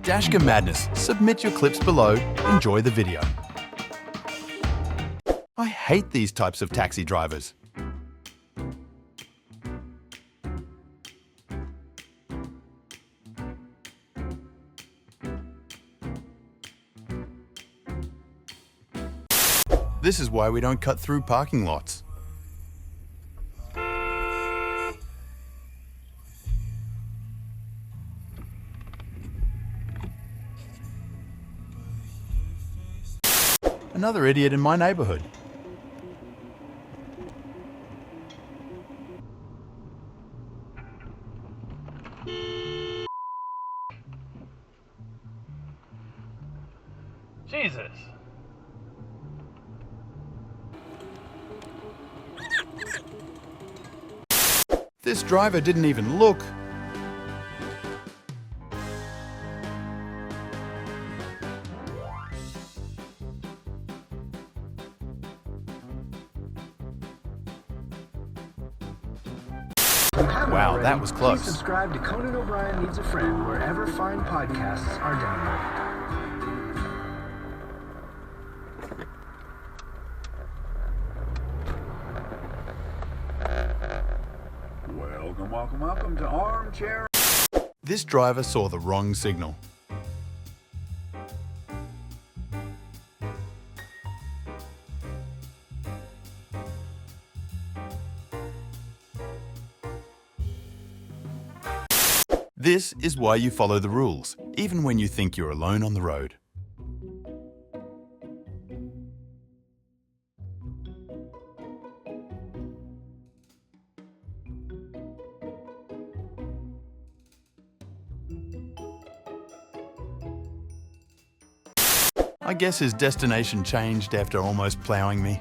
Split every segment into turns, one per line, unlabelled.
Dashcam Madness. Submit your clips below. Enjoy the video. I hate these types of taxi drivers. This is why we don't cut through parking lots. Another idiot in my neighborhood.
Jesus.
This driver didn't even look. Wow, that was close.
Please subscribe to Conan O'Brien Needs a Friend wherever fine podcasts are downloaded.
Welcome to Armchair.
This driver saw the wrong signal. This is why you follow the rules, even when you think you're alone on the road. I guess his destination changed after almost plowing me.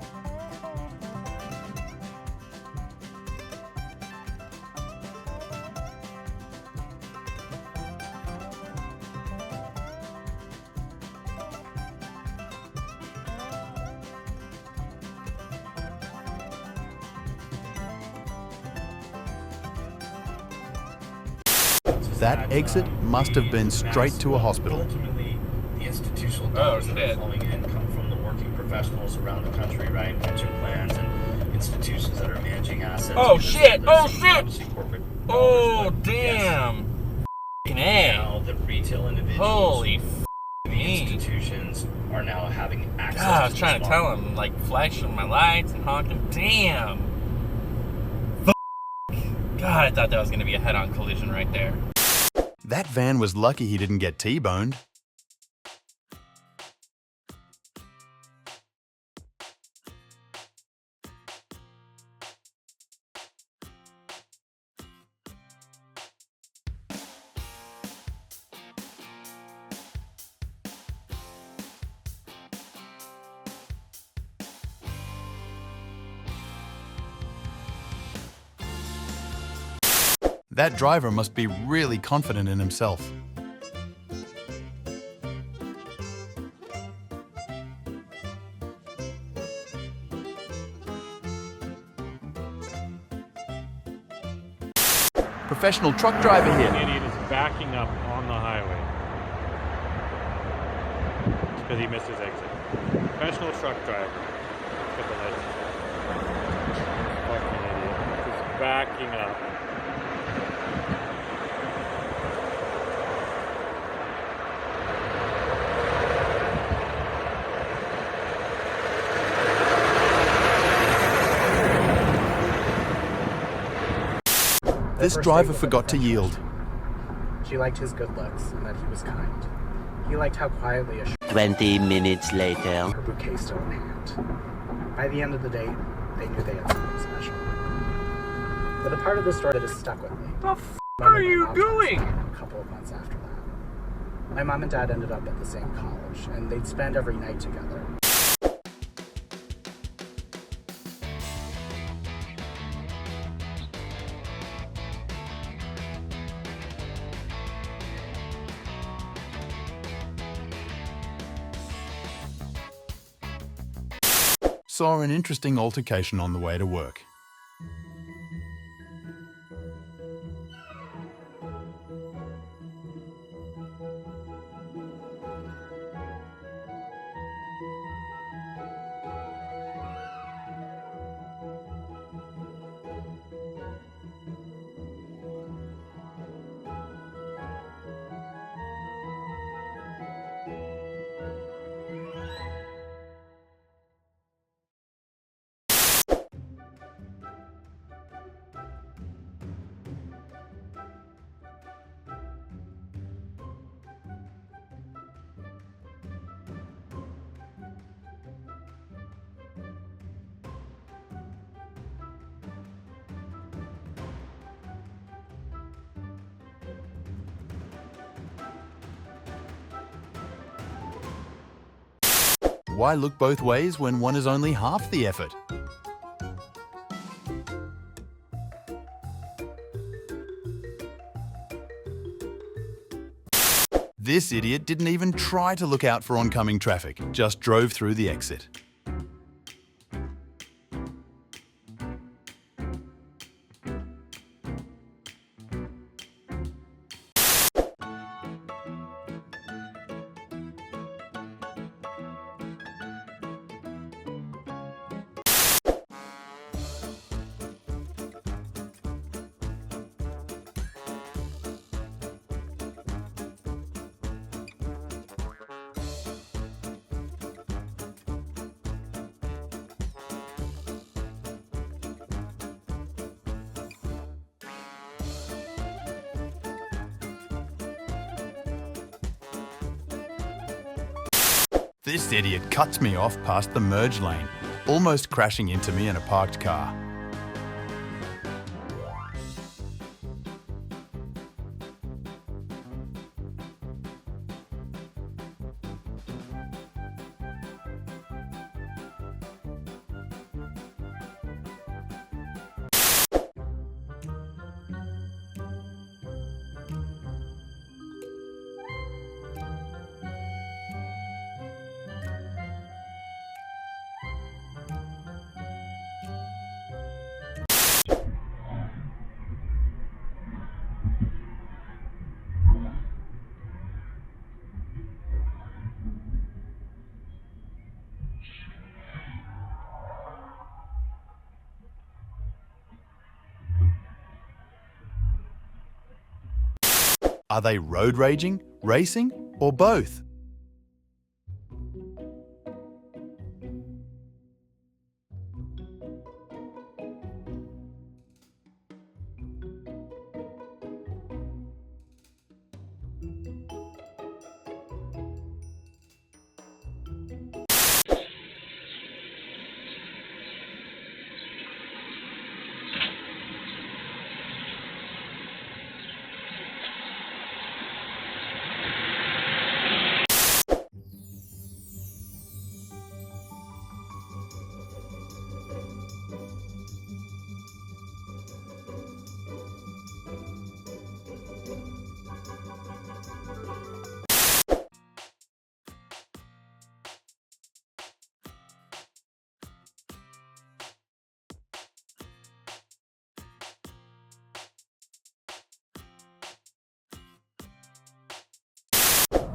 That exit must have been straight to a hospital.
Ultimately, the institutional dollars that are flowing in come from the working professionals around the country, right? Pension plans and institutions that are managing assets.
Oh shit! Oh shit!
Obviously corporate
Oh
dollars, but
damn!
yes,
F***ing
now the retail individuals,
Holy
the institutions are now having access.
God, I was
to
trying
this
to tell him, like, flashing my lights and honking. Damn! God, I thought that was going to be a head-on collision right there.
That van was lucky he didn't get T-boned. That driver must be really confident in himself. Professional truck driver here.
The idiot is backing up on the highway. It's because he missed his exit. Professional truck driver. Look at the legend. Fucking idiot. Just backing up.
This driver forgot to yield.
She liked his good looks and that he was kind. He liked how quietly assured
20 minutes later.
her bouquet still in hand. By the end of the date, they knew they had something special. But the part of the story that has stuck with me.
What the f*** are you doing?
A couple of months after that. My mom and dad ended up at the same college, and they'd spend every night together.
Saw an interesting altercation on the way to work. why look both ways when one is only half the effort? This idiot didn't even try to look out for oncoming traffic, just drove through the exit. This idiot cuts me off past the merge lane, almost crashing into me in a parked car. Are they road raging, racing, or both?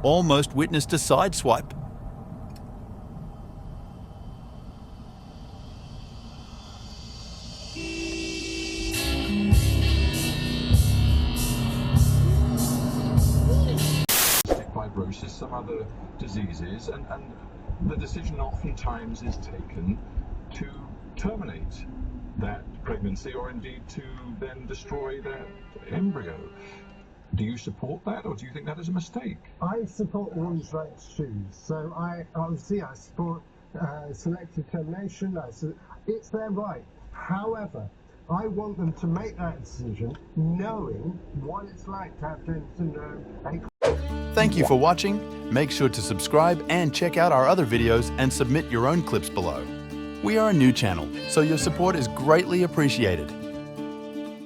Almost witnessed a sideswipe.
Fibrosis, some other diseases, and the decision oftentimes is taken to terminate that pregnancy or indeed to then destroy that embryo. Do you support that, or do you think that is a mistake?
I support a woman's right to choose. So I support selective termination. It's their right. However, I want them to make that decision knowing what it's like to have Down syndrome.
Thank you for watching. Make sure to subscribe and check out our other videos and submit your own clips below. We are a new channel, so your support is greatly appreciated.